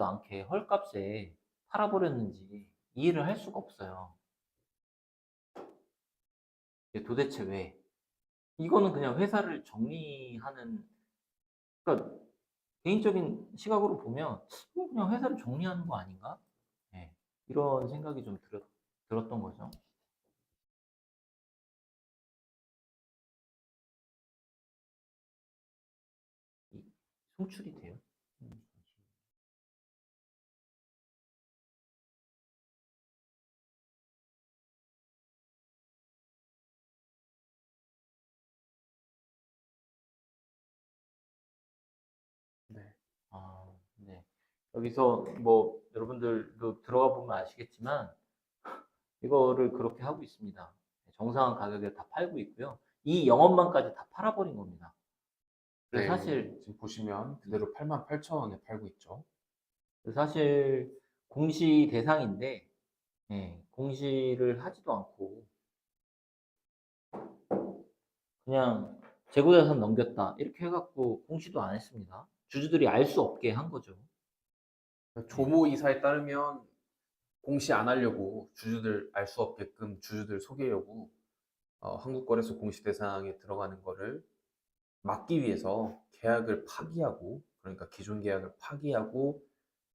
아무렇지도 않게 헐값에 팔아버렸는지 이해를 할 수가 없어요. 이게 도대체 왜? 이거는 그냥 회사를 정리하는, 그러니까 개인적인 시각으로 보면 그냥 회사를 정리하는 거 아닌가? 네, 이런 생각이 좀 들었던 거죠. 송출이 돼요? 네. 아, 네. 여기서 뭐 여러분들도 들어가 보면 아시겠지만 이거를 그렇게 하고 있습니다. 정상한 가격에 다 팔고 있고요. 이 영업만까지 다 팔아버린 겁니다. 그래서 네, 사실 지금 보시면 그대로 88,000원에 팔고 있죠. 사실 공시 대상인데, 공시를 하지도 않고 그냥 재고자산 넘겼다 이렇게 해갖고 공시도 안 했습니다. 주주들이 알 수 없게 한 거죠. 네. 조모 이사에 따르면 공시 안 하려고 주주들 알 수 없게끔 주주들 속이려고 한국거래소 공시 대상에 들어가는 거를 막기 위해서 계약을 파기하고, 그러니까 기존 계약을 파기하고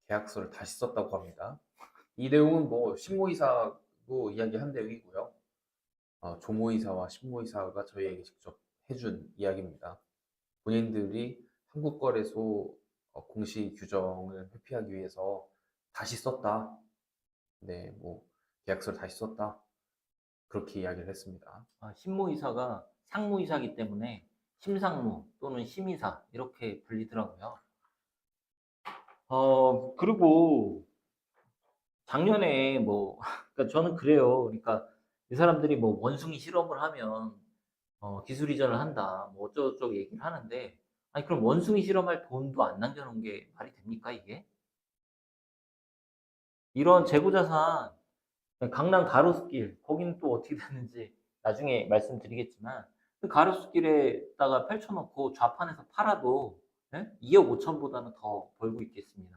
계약서를 다시 썼다고 합니다. 이 내용은 뭐 신모이사도 이야기한 내용이고요. 조모이사와 신모이사가 저희에게 직접 해준 이야기입니다. 본인들이 한국거래소 공시 규정을 회피하기 위해서 다시 썼다. 네, 뭐 계약서를 다시 썼다. 그렇게 이야기를 했습니다. 신무이사가 상무이사기 때문에 심상무 또는 심이사 이렇게 불리더라고요. 그리고 작년에 뭐, 그러니까 저는 그래요. 그러니까 이 사람들이 뭐 원숭이 실험을 하면 기술 이전을 한다, 뭐 어쩌고저쩌고 얘기를 하는데, 아니 그럼 원숭이 실험할 돈도 안 남겨놓은 게 말이 됩니까 이게? 이런 재고자산, 강남 가로수길, 거기는 또 어떻게 됐는지 나중에 말씀드리겠지만, 그 가로수길에다가 펼쳐놓고 좌판에서 팔아도 2억 5천보다는 더 벌고 있겠습니다.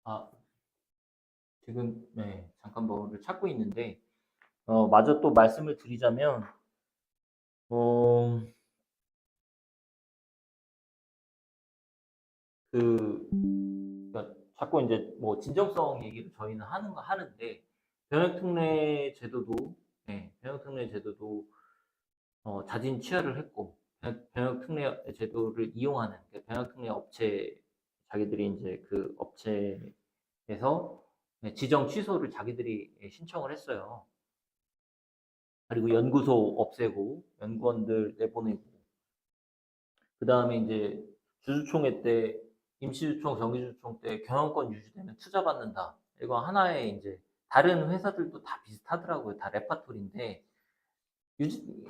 아, 지금 잠깐 뭐를 찾고 있는데, 마저 또 말씀을 드리자면, 어, 그, 그러니까 자꾸 이제 뭐 진정성 얘기를 저희는 하는데, 병역특례 제도도, 병역특례 제도도 자진 취하를 했고, 병역특례 제도를 이용하는, 그러니까 병역특례 업체, 자기들이 이제 그 업체에서 지정 취소를 자기들이 신청을 했어요. 그리고 연구소 없애고, 연구원들 내보내고, 그 다음에 이제 주주총회 때, 임시주총, 정기주총 때 경영권 유지되면 투자 받는다. 이거 하나의 이제 다른 회사들도 다 비슷하더라고요. 다 레파토리인데 유지,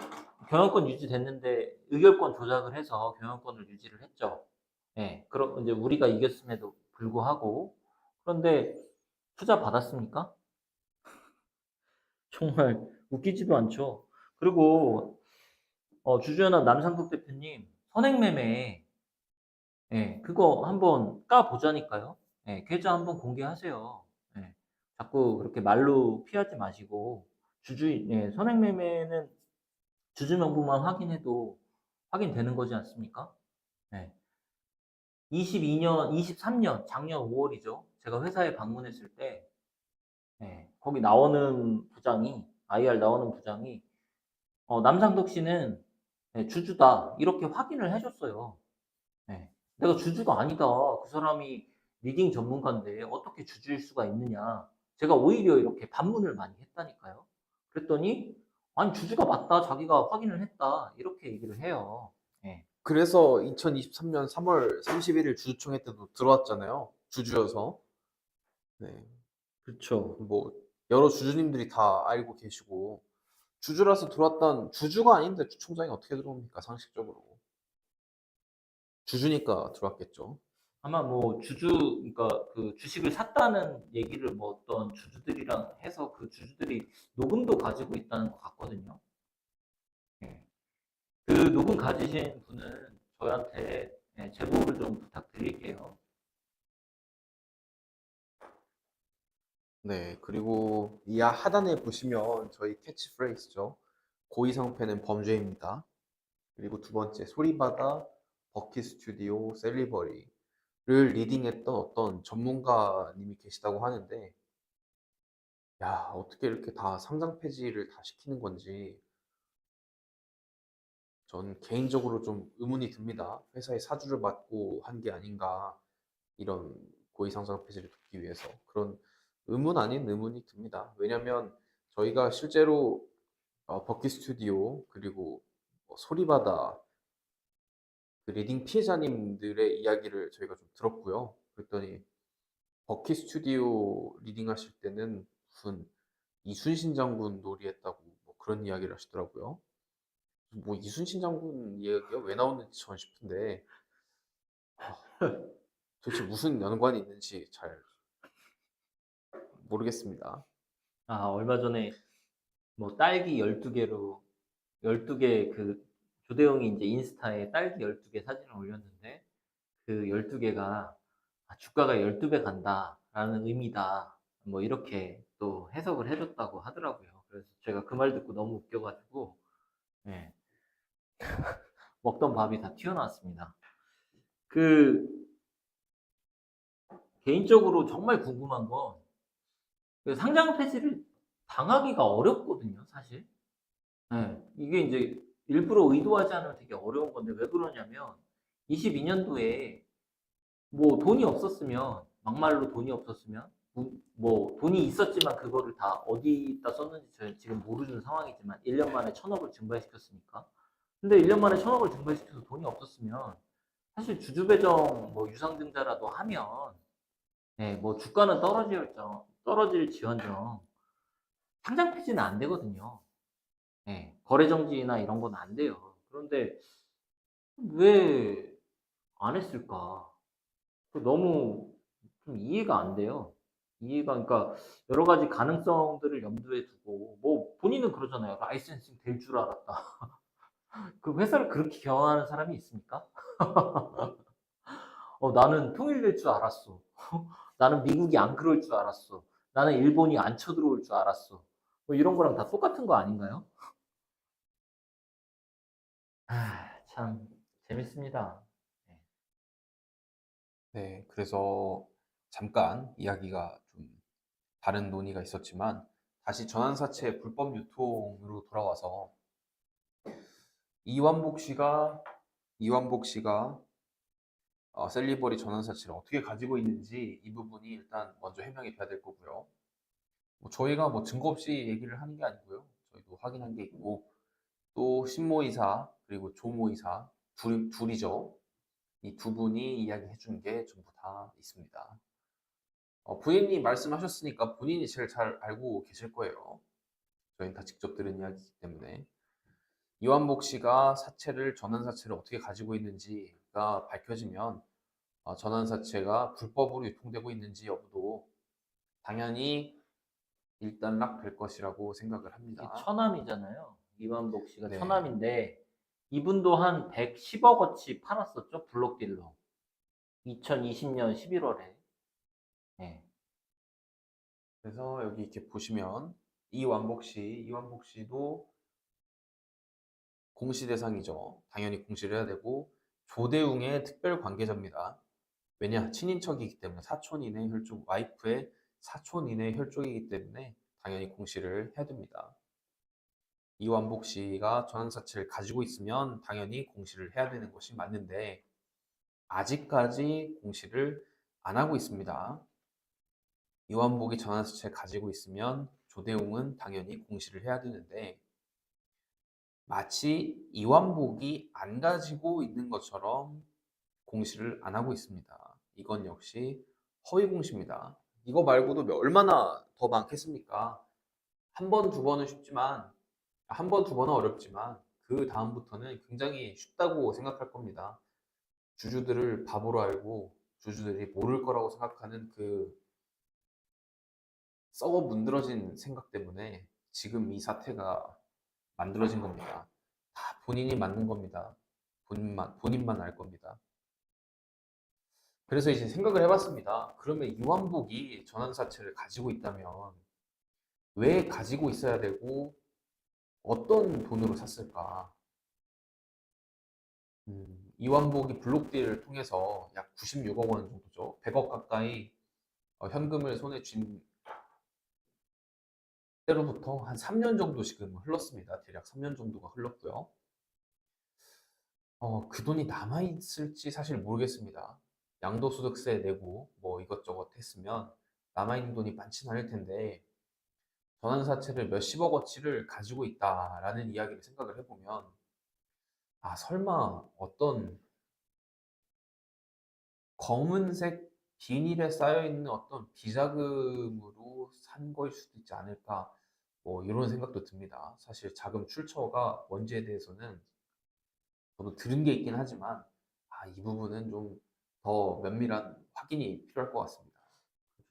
경영권 유지됐는데 의결권 조작을 해서 경영권을 유지를 했죠. 그럼 이제 우리가 이겼음에도 불구하고, 그런데 투자 받았습니까? 정말 웃기지도 않죠. 그리고 주주연합 남상국 대표님 선행매매, 그거 한번 까보자니까요. 계좌 한번 공개하세요. 예, 자꾸 그렇게 말로 피하지 마시고, 선행매매는 주주 명부만 확인해도 확인되는 거지 않습니까? 예, 22년, 23년, 작년 5월이죠. 제가 회사에 방문했을 때, 거기 나오는 부장이, IR 나오는 부장이, 남상덕 씨는 주주다. 이렇게 확인을 해줬어요. 네. 내가 주주가 아니다. 그 사람이 리딩 전문가인데 어떻게 주주일 수가 있느냐. 제가 오히려 이렇게 반문을 많이 했다니까요. 그랬더니 아니 주주가 맞다. 자기가 확인을 했다. 이렇게 얘기를 해요. 예. 그래서 2023년 3월 31일 주주총회 때도 들어왔잖아요. 주주여서. 네. 그렇죠. 뭐 여러 주주님들이 다 알고 계시고 주주라서 들어왔던 주주가 아닌데 주총장이 어떻게 들어옵니까? 상식적으로. 주주니까 들어왔겠죠. 아마 뭐 그러니까 그 주식을 샀다는 얘기를 뭐 어떤 주주들이랑 해서 그 주주들이 녹음도 가지고 있다는 것 같거든요. 예. 그 녹음 가지신 분은 저희한테 제보를 좀 부탁드릴게요. 네. 그리고 이하 하단에 보시면 저희 캐치프레이즈죠. 고의성패는 범죄입니다. 그리고 두 번째 소리바다 버키 스튜디오 셀리버리를 리딩했던 어떤 전문가님이 계시다고 하는데 야, 어떻게 이렇게 다 상장 폐지를 다 시키는 건지 전 개인적으로 좀 의문이 듭니다. 회사의 사주를 받고 한 게 아닌가 이런 고의상장 폐지를 돕기 위해서 그런 의문 아닌 의문이 듭니다. 왜냐하면 저희가 실제로 버키 스튜디오 그리고 소리바다 그 리딩 피해자님들의 이야기를 저희가 좀 들었고요. 그랬더니 버키 스튜디오 리딩 하실 때는 무슨 이순신 장군 놀이했다고 뭐 그런 이야기를 하시더라고요. 뭐 이순신 장군 이야기가 왜 나오는지 전 싶은데 아, 도대체 무슨 연관이 있는지 잘 모르겠습니다. 아, 얼마 전에 뭐 딸기 12개로 12개 그 조대영이 이제 인스타에 딸기 12개 사진을 올렸는데 그 12개가 주가가 12배 간다라는 의미다. 뭐 이렇게 또 해석을 해줬다고 하더라고요. 그래서 제가 그 말 듣고 너무 웃겨가지고 예, 먹던 밥이 다 튀어나왔습니다. 그 개인적으로 정말 궁금한 건 그 상장 폐지를 당하기가 어렵거든요, 사실. 예, 이게 이제 일부러 의도하지 않으면 되게 어려운 건데 왜 그러냐면 22년도에 뭐 돈이 없었으면 막말로 돈이 없었으면 뭐 돈이 있었지만 그거를 다 어디다 썼는지 저희 지금 모르는 상황이지만 1년 만에 1,000억을 증발시켰으니까. 근데 1년 만에 1,000억을 증발시켜서 돈이 없었으면 사실 주주 배정 뭐 유상증자라도 하면 뭐 주가는 떨어질지언정 상장 폐지는 안 되거든요. 거래 정지나 이런 건 안 돼요. 그런데 왜 안 했을까? 너무 좀 이해가 안 돼요. 그러니까 여러 가지 가능성들을 염두에 두고 뭐 본인은 그러잖아요. 라이센싱 될 줄 알았다. 그 회사를 그렇게 경영하는 사람이 있습니까? 나는 통일될 줄 알았어. 나는 미국이 안 그럴 줄 알았어. 나는 일본이 안 쳐들어올 줄 알았어. 뭐 이런 거랑 다 똑같은 거 아닌가요? 참 재밌습니다. 네. 네, 그래서 잠깐 이야기가 좀 다른 논의가 있었지만 다시 전환사채 불법 유통으로 돌아와서 이완복 씨가 이완복 씨가 셀리버리 전환사채를 어떻게 가지고 있는지 이 부분이 일단 먼저 해명이 돼야 될 거고요. 뭐 저희가 뭐 증거 없이 얘기를 하는 게 아니고요. 저희도 확인한 게 있고 또 신모 이사 그리고 조모 이사 둘이죠. 이 두 분이 이야기해 준 게 전부 다 있습니다. 부인님 말씀하셨으니까 본인이 제일 잘 알고 계실 거예요. 저희는 다 직접 들은 이야기이기 때문에. 이완복 씨가 전환사채를 어떻게 가지고 있는지가 밝혀지면 전환사채가 불법으로 유통되고 있는지 여부도 당연히 일단락 될 것이라고 생각을 이게 합니다. 처남이잖아요. 이완복 씨가 네. 처남인데 이분도 한 110억어치 팔았었죠. 블록딜러. 2020년 11월에. 네. 그래서 여기 이렇게 보시면 이완복 씨도 공시 대상이죠. 당연히 공시를 해야 되고 조대웅의 특별 관계자입니다. 왜냐? 친인척이기 때문에 사촌인의 혈족, 와이프의 사촌인의 혈족이기 때문에 당연히 공시를 해야 됩니다. 이완복 씨가 전환사채를 가지고 있으면 당연히 공시를 해야 되는 것이 맞는데 아직까지 공시를 안 하고 있습니다. 이완복이 전환사채를 가지고 있으면 조대웅은 당연히 공시를 해야 되는데 마치 이완복이 안 가지고 있는 것처럼 공시를 안 하고 있습니다. 이건 역시 허위 공시입니다. 이거 말고도 얼마나 더 많겠습니까? 한 번, 두 번은 쉽지만, 한 번, 두 번은 어렵지만, 그 다음부터는 굉장히 쉽다고 생각할 겁니다. 주주들을 바보로 알고 주주들이 모를 거라고 생각하는 그 썩어 문드러진 생각 때문에 지금 이 사태가 만들어진 겁니다. 다 본인이 맞는 겁니다. 본인만 알 겁니다. 그래서 이제 생각을 해봤습니다. 그러면 이완복이 전환사채를 가지고 있다면 왜 가지고 있어야 되고 어떤 돈으로 샀을까? 이완복이 블록딜을 통해서 약 96억 원 정도죠. 100억 가까이 현금을 손에 쥔 때로부터 한 3년 정도 지금 흘렀습니다. 대략 3년 정도가 흘렀고요. 그 돈이 남아있을지 사실 모르겠습니다. 양도소득세 내고 뭐 이것저것 했으면 남아있는 돈이 많지는 않을 텐데 전환사채를 몇십억 어치를 가지고 있다라는 이야기를 생각을 해보면 아 설마 어떤 검은색 비닐에 쌓여있는 어떤 비자금으로 산 거일 수도 있지 않을까 뭐 이런 생각도 듭니다. 사실 자금 출처가 뭔지에 대해서는 저도 들은 게 있긴 하지만 이 부분은 좀 더 면밀한 확인이 필요할 것 같습니다.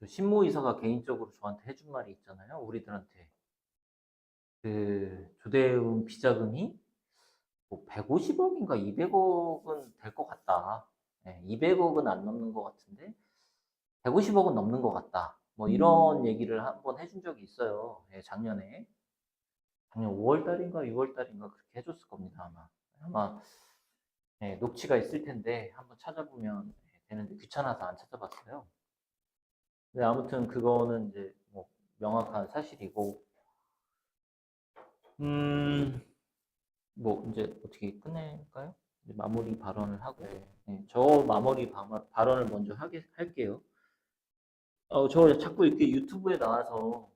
신모 이사가 개인적으로 저한테 해준 말이 있잖아요. 우리들한테. 그 조대웅 비자금이 뭐 150억인가 200억은 될 것 같다. 200억은 안 넘는 것 같은데 150억은 넘는 것 같다. 뭐 이런 얘기를 한번 해준 적이 있어요. 작년에. 작년 5월 달인가 6월 달인가 그렇게 해줬을 겁니다. 아마 녹취가 있을 텐데 한번 찾아보면 되는데 귀찮아서 안 찾아봤어요. 근데 아무튼 그거는 이제 뭐 명확한 사실이고, 음, 뭐 이제 어떻게 끝낼까요? 이제 마무리 발언을 하고, 저 마무리 발언을 먼저 할게요. 저 자꾸 이렇게 유튜브에 나와서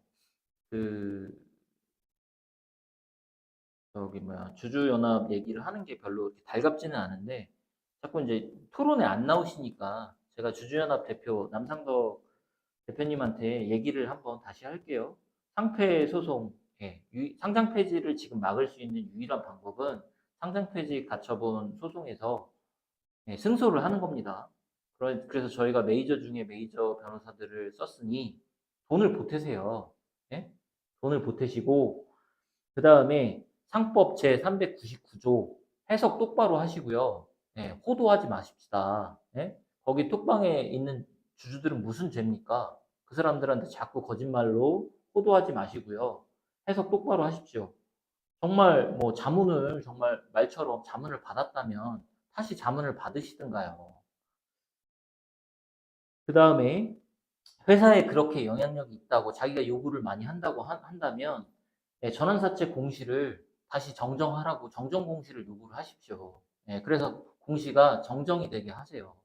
그 저기 뭐야 주주연합 얘기를 하는 게 별로 이렇게 달갑지는 않은데 자꾸 이제 토론에 안 나오시니까 제가 주주연합 대표 남상덕 대표님한테 얘기를 한번 다시 할게요. 상패 소송, 상장 폐지를 지금 막을 수 있는 유일한 방법은 상장 폐지 가처분 소송에서 승소를 하는 겁니다. 그래서 저희가 메이저 중에 메이저 변호사들을 썼으니 돈을 보태세요. 예? 돈을 보태시고 그 다음에 상법 제 399조 해석 똑바로 하시고요. 호도하지 마십시다. 거기 톡방에 있는 주주들은 무슨 죄입니까? 그 사람들한테 자꾸 거짓말로 호도하지 마시고요. 해석 똑바로 하십시오. 정말 뭐 자문을 정말 말처럼 자문을 받았다면 다시 자문을 받으시든가요. 그 다음에 회사에 그렇게 영향력이 있다고 자기가 요구를 많이 한다면 전환사채 공시를 다시 정정하라고 정정 공시를 요구를 하십시오. 그래서 공시가 정정이 되게 하세요.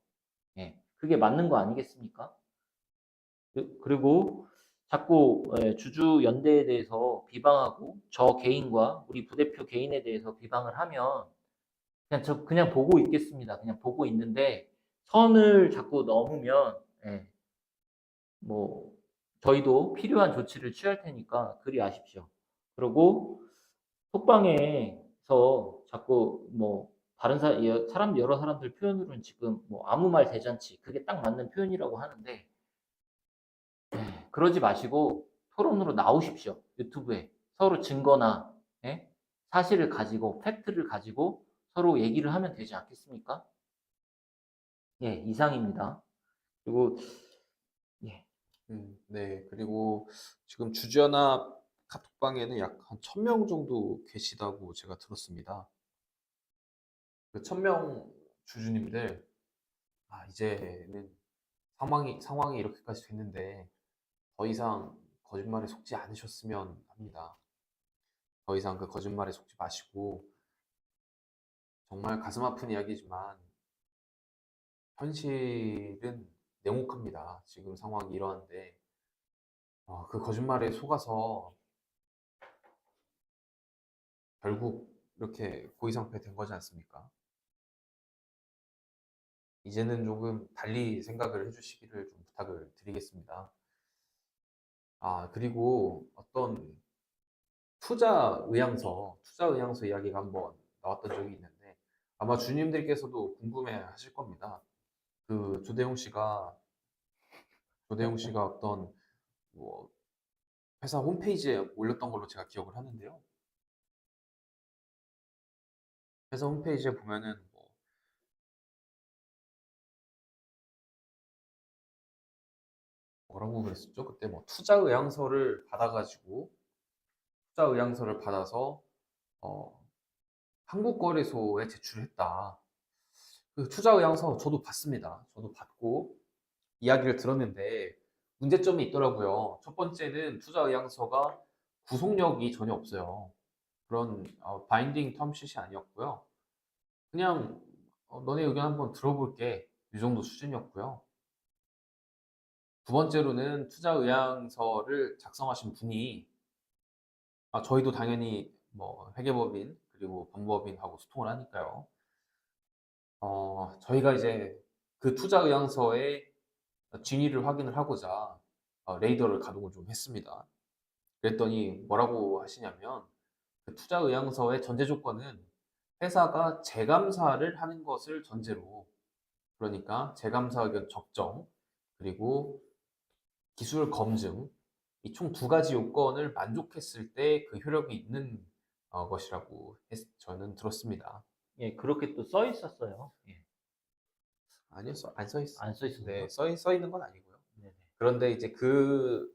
그게 맞는 거 아니겠습니까? 그리고 자꾸 주주 연대에 대해서 비방하고 저 개인과 우리 부대표 개인에 대해서 비방을 하면 그냥 보고 있겠습니다. 그냥 보고 있는데 선을 자꾸 넘으면 뭐 저희도 필요한 조치를 취할 테니까 그리 아십시오. 그리고 톡방에서 자꾸 뭐 다른 사람 여러 사람들 표현으로는 지금 뭐 아무 말 대잔치 그게 딱 맞는 표현이라고 하는데 그러지 마시고 토론으로 나오십시오. 유튜브에 서로 증거나 사실을 가지고 팩트를 가지고 서로 얘기를 하면 되지 않겠습니까? 이상입니다. 그리고 예, 네, 그리고 지금 주주연합 카톡방에는 약 한 1000명 정도 계시다고 제가 들었습니다. 그 1000명 주주님들, 이제는 상황이 이렇게까지 됐는데 더 이상 거짓말에 속지 않으셨으면 합니다. 더 이상 그 거짓말에 속지 마시고 정말 가슴 아픈 이야기지만 현실은 냉혹합니다. 지금 상황이 이러한데 그 거짓말에 속아서 결국 이렇게 고의상패 된 거지 않습니까? 이제는 조금 달리 생각을 해주시기를 좀 부탁을 드리겠습니다. 그리고 어떤 투자 의향서 이야기가 한번 나왔던 적이 있는데 아마 주님들께서도 궁금해 하실 겁니다. 그 조대용 씨가 어떤 뭐 회사 홈페이지에 올렸던 걸로 제가 기억을 하는데요. 회사 홈페이지에 보면은 뭐 뭐라고 그랬었죠? 그때 뭐 투자 의향서를 받아서 어, 한국거래소에 제출했다. 그 투자 의향서 저도 봤습니다. 저도 받고 이야기를 들었는데 문제점이 있더라고요. 첫 번째는 투자 의향서가 구속력이 전혀 없어요. 그런 바인딩 텀sheet이 아니었고요. 그냥 너네 의견 한번 들어볼게 이 정도 수준이었고요. 두 번째로는 투자 의향서를 작성하신 분이 저희도 당연히 뭐 회계법인 그리고 법무법인하고 소통을 하니까요. 저희가 이제 그 투자 의향서의 진위를 확인을 하고자 레이더를 가동을 좀 했습니다. 그랬더니 뭐라고 하시냐면 그 투자 의향서의 전제 조건은 회사가 재감사를 하는 것을 전제로 그러니까 재감사 의견 적정 그리고 기술 검증 이 총 두 가지 요건을 만족했을 때 그 효력이 있는 것이라고 저는 들었습니다. 예, 그렇게 또 써 있었어요. 예. 아니요, 안 써 있, 안 써 네, 있었나? 써 있는 건 아니고요. 네네. 그런데 이제 그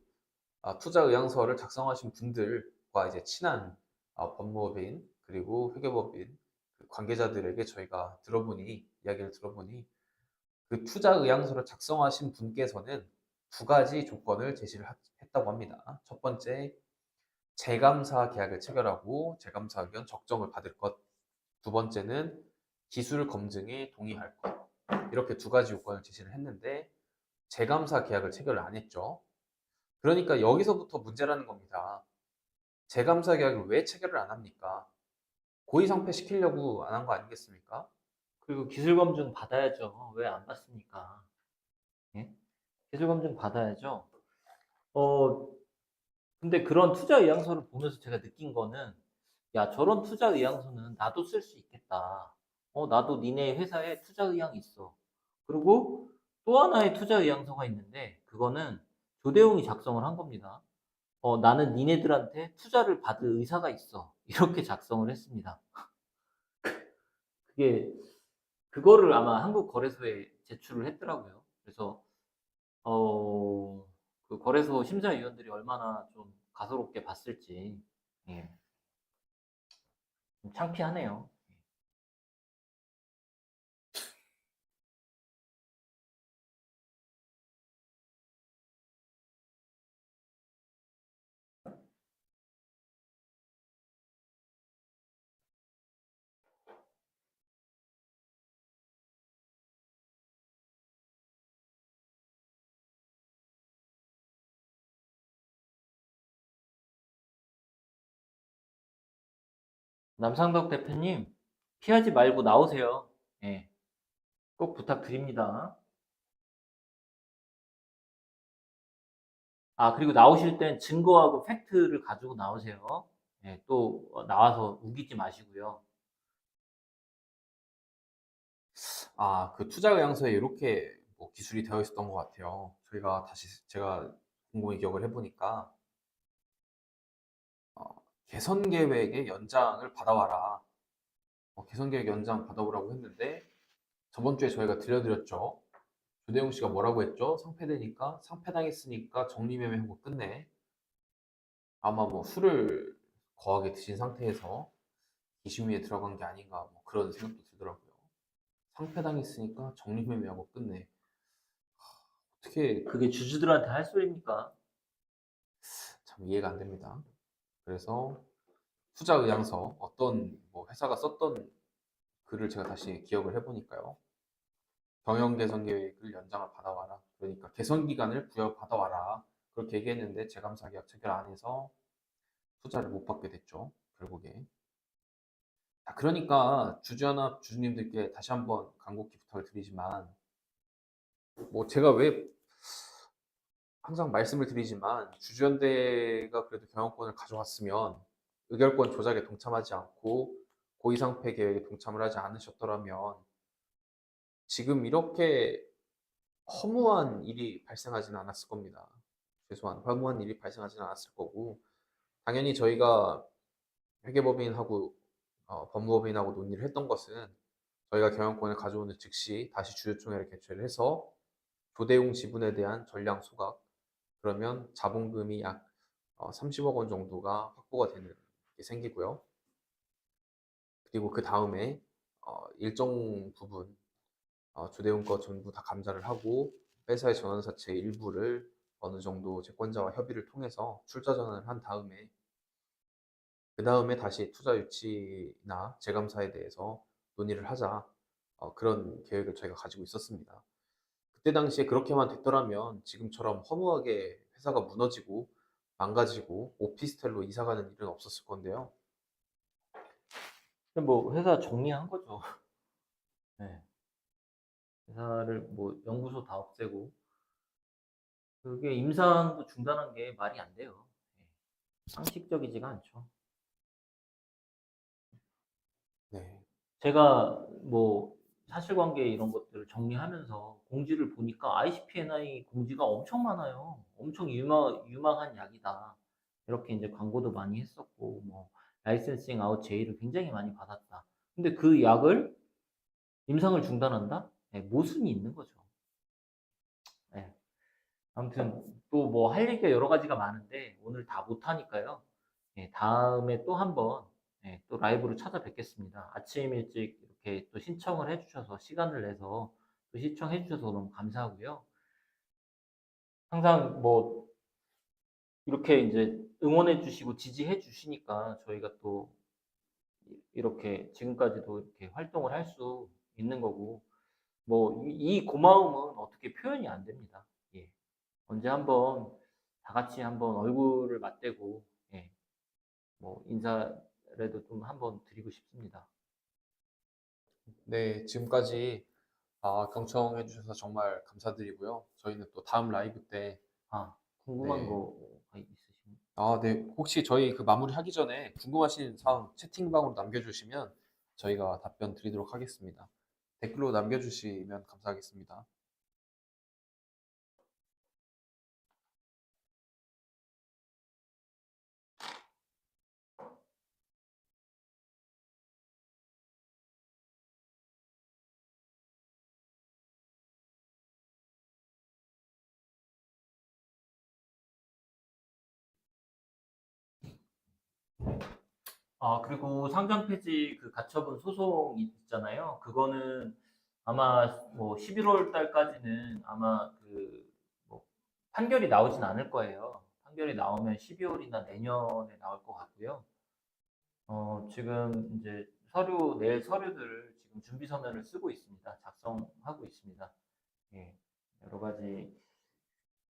투자 의향서를 작성하신 분들과 이제 친한 법무법인 그리고 회계법인 그 관계자들에게 저희가 이야기를 들어보니 그 투자 의향서를 작성하신 분께서는 두 가지 조건을 제시를 했다고 합니다. 첫 번째, 재감사 계약을 체결하고 재감사 의견 적정을 받을 것. 두 번째는 기술 검증에 동의할 것. 이렇게 두 가지 요건을 제시를 했는데 재감사 계약을 체결을 안 했죠. 그러니까 여기서부터 문제라는 겁니다. 재감사 계약을 왜 체결을 안 합니까? 고의상패 시키려고 안 한 거 아니겠습니까? 그리고 기술 검증 받아야죠. 왜 안 받습니까? 예? 기술 검증 받아야죠. 어, 근데 그런 투자 의향서를 보면서 제가 느낀 거는, 야, 저런 투자 의향서는 나도 쓸 수 있겠다. 나도 니네 회사에 투자 의향이 있어. 그리고 또 하나의 투자 의향서가 있는데, 그거는 조대웅이 작성을 한 겁니다. 나는 니네들한테 투자를 받을 의사가 있어. 이렇게 작성을 했습니다. 그게, 그거를 아마 한국거래소에 제출을 했더라고요. 그래서, 어, 그 거래소 심사위원들이 얼마나 좀 가소롭게 봤을지, 예, 좀 창피하네요. 남상덕 대표님, 피하지 말고 나오세요. 예, 꼭 부탁드립니다. 그리고 나오실 땐 증거하고 팩트를 가지고 나오세요. 예, 또 나와서 우기지 마시고요. 그 투자 의향서에 이렇게 뭐 기술이 되어 있었던 것 같아요. 제가 곰곰이 기억을 해보니까 개선 계획의 연장을 받아와라. 개선 계획 연장 받아오라고 했는데 저번 주에 저희가 들려드렸죠. 조대용 씨가 뭐라고 했죠? 상패당했으니까 정리매매하고 끝내. 아마 뭐 술을 거하게 드신 상태에서 기심위에 들어간 게 아닌가 뭐 그런 생각도 들더라고요. 상패당했으니까 정리매매하고 끝내. 어떻게 그게 주주들한테 할 소리입니까? 참 이해가 안 됩니다. 그래서 투자 의향서 어떤 뭐 회사가 썼던 글을 제가 다시 기억을 해보니까요. 경영 개선 계획을 연장을 받아와라. 그러니까 개선 기간을 부여받아와라. 그렇게 얘기했는데 재감사 계약 체결 안 해서 투자를 못 받게 됐죠. 결국에. 그러니까 주주연합 주주님들께 다시 한번 간곡히 부탁을 드리지만, 뭐 제가 왜 항상 말씀을 드리지만, 주주연대가 그래도 경영권을 가져왔으면 의결권 조작에 동참하지 않고 고의상패 계획에 동참을 하지 않으셨더라면 지금 이렇게 허무한 일이 발생하지는 않았을 겁니다. 최소한 허무한 일이 발생하지는 않았을 거고, 당연히 저희가 회계법인하고 법무법인하고 논의를 했던 것은 저희가 경영권을 가져오는 즉시 다시 주주총회를 개최를 해서 조대웅 지분에 대한 전량 소각, 그러면 자본금이 약 30억 원 정도가 확보가 되는 게 생기고요. 그리고 그 다음에 일정 부분 조대웅 거 전부 다 감사를 하고 회사의 전환사채 일부를 어느 정도 채권자와 협의를 통해서 출자 전환을 한 다음에, 그 다음에 다시 투자 유치나 재감사에 대해서 논의를 하자, 그런 계획을 저희가 가지고 있었습니다. 그때 당시에 그렇게만 됐더라면 지금처럼 허무하게 회사가 무너지고 망가지고 오피스텔로 이사가는 일은 없었을 건데요. 근데 뭐 회사 정리한 거죠. 네. 회사를 뭐 연구소 다 없애고 그게 임상도 중단한 게 말이 안 돼요. 네. 상식적이지가 않죠. 네. 제가 뭐 사실관계 이런 것들을 정리하면서 공지를 보니까 ICP-NI 공지가 엄청 많아요. 엄청 유망한 약이다. 이렇게 이제 광고도 많이 했었고, 뭐, 라이센싱 아웃 제의를 굉장히 많이 받았다. 근데 그 약을 임상을 중단한다? 네, 모순이 있는 거죠. 네. 아무튼 또 뭐 할 얘기가 여러 가지가 많은데 오늘 다 못하니까요. 예, 다음에 또 한번 예, 또 라이브로 찾아뵙겠습니다. 아침 일찍 이렇게 또 신청을 해주셔서 시간을 내서 또 시청해 주셔서 너무 감사하고요. 항상 뭐 이렇게 이제 응원해 주시고 지지해 주시니까 저희가 또 이렇게 지금까지도 이렇게 활동을 할 수 있는 거고 뭐 이 고마움은 어떻게 표현이 안 됩니다. 예. 언제 한번 다 같이 한번 얼굴을 맞대고 예, 뭐 인사라도 좀 한번 드리고 싶습니다. 네, 지금까지 경청해 주셔서 정말 감사드리고요. 저희는 또 다음 라이브 때, 아, 궁금한 네. 거가 있으시면 네. 혹시 저희 그 마무리하기 전에 궁금하신 사항 채팅방으로 남겨주시면 저희가 답변 드리도록 하겠습니다. 댓글로 남겨주시면 감사하겠습니다. 그리고 상장 폐지 그 가처분 소송 있잖아요. 그거는 아마 뭐 11월 달까지는 아마 그뭐 판결이 나오진 않을 거예요. 판결이 나오면 12월이나 내년에 나올 것 같고요. 지금 이제 낼 서류들을 지금 준비 서면을 쓰고 있습니다. 작성하고 있습니다. 예, 여러 가지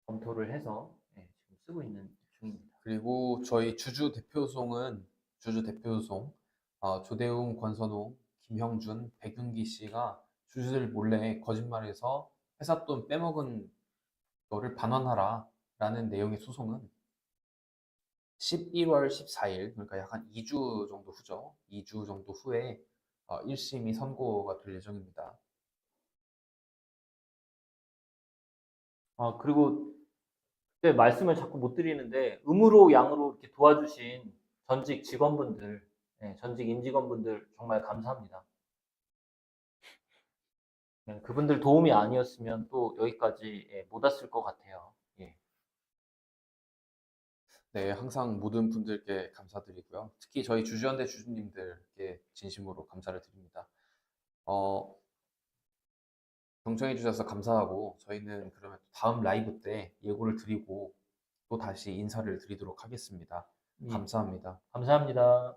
검토를 해서 예, 지금 쓰고 있는 중입니다. 그리고 저희 주주 대표 소송, 조대웅, 권선웅, 김형준, 백윤기 씨가 주주들 몰래 거짓말해서 회사 돈 빼먹은 거를 반환하라 라는 내용의 소송은 11월 14일, 그러니까 약 한 2주 정도 후죠. 2주 정도 후에 1심이 선고가 될 예정입니다. 그리고 그때 말씀을 자꾸 못 드리는데 음으로 양으로 이렇게 도와주신 전직 직원분들, 예, 전직 임직원분들 정말 감사합니다. 예, 그분들 도움이 아니었으면 또 여기까지 예, 못 왔을 것 같아요. 예. 네, 항상 모든 분들께 감사드리고요. 특히 저희 주주연대 주주님들께 진심으로 감사를 드립니다. 어, 경청해 주셔서 감사하고 저희는 그러면 다음 라이브 때 예고를 드리고 또 다시 인사를 드리도록 하겠습니다. 예, 감사합니다. 감사합니다.